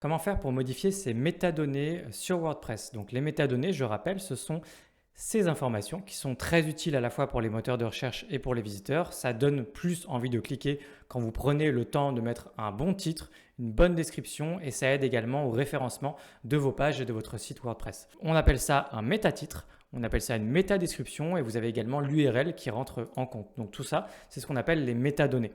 Comment faire pour modifier ces métadonnées sur WordPress? Donc les métadonnées, je rappelle, ce sont ces informations qui sont très utiles à la fois pour les moteurs de recherche et pour les visiteurs. Ça donne plus envie de cliquer quand vous prenez le temps de mettre un bon titre, une bonne description et ça aide également au référencement de vos pages et de votre site WordPress. On appelle ça un métatitre. On appelle ça une métadescription et vous avez également l'URL qui rentre en compte. Donc tout ça, c'est ce qu'on appelle les métadonnées.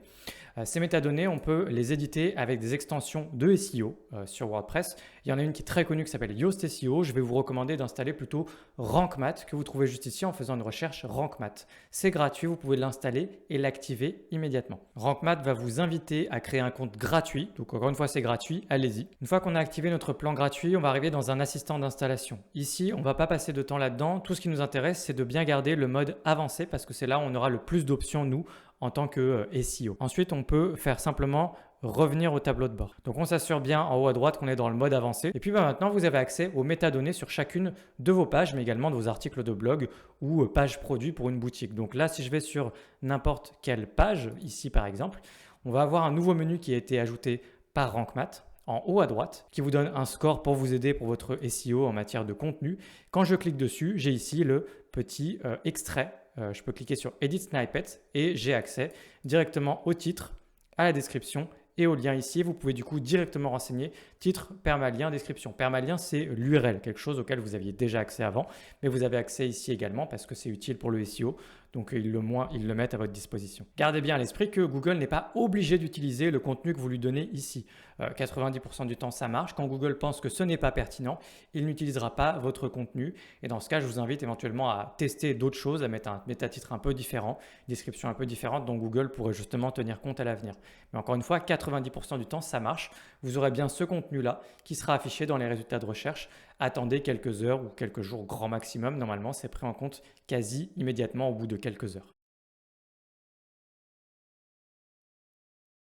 Ces métadonnées, on peut les éditer avec des extensions de SEO sur WordPress. Il y en a une qui est très connue qui s'appelle Yoast SEO. Je vais vous recommander d'installer plutôt Rank Math que vous trouvez juste ici en faisant une recherche Rank Math. C'est gratuit, vous pouvez l'installer et l'activer immédiatement. Rank Math va vous inviter à créer un compte gratuit. Donc encore une fois, c'est gratuit, allez-y. Une fois qu'on a activé notre plan gratuit, on va arriver dans un assistant d'installation. Ici, on ne va pas passer de temps là-dedans. Tout ce qui nous intéresse, c'est de bien garder le mode avancé parce que c'est là où on aura le plus d'options, nous, en tant que SEO. Ensuite, on peut faire simplement revenir au tableau de bord. Donc on s'assure bien en haut à droite qu'on est dans le mode avancé. Et puis maintenant, vous avez accès aux métadonnées sur chacune de vos pages, mais également de vos articles de blog ou pages produits pour une boutique. Donc là, si je vais sur n'importe quelle page, ici par exemple, on va avoir un nouveau menu qui a été ajouté par Rank Math en haut à droite, qui vous donne un score pour vous aider pour votre SEO en matière de contenu. Quand je clique dessus, j'ai ici le petit extrait. Je peux cliquer sur Edit Snippet et j'ai accès directement au titre, à la description et au lien ici. Vous pouvez du coup directement renseigner titre, permalien, description. Permalien, c'est l'URL, quelque chose auquel vous aviez déjà accès avant, mais vous avez accès ici également parce que c'est utile pour le SEO. Donc ils le mettent à votre disposition. Gardez bien à l'esprit que Google n'est pas obligé d'utiliser le contenu que vous lui donnez ici. 90% du temps, ça marche. Quand Google pense que ce n'est pas pertinent, il n'utilisera pas votre contenu. Et dans ce cas, je vous invite éventuellement à tester d'autres choses, à mettre un métatitre un peu différent, une description un peu différente dont Google pourrait justement tenir compte à l'avenir. Mais encore une fois, 90% du temps, ça marche. Vous aurez bien ce contenu-là qui sera affiché dans les résultats de recherche. Attendez quelques heures ou quelques jours grand maximum. Normalement, c'est pris en compte quasi immédiatement au bout de quelques heures.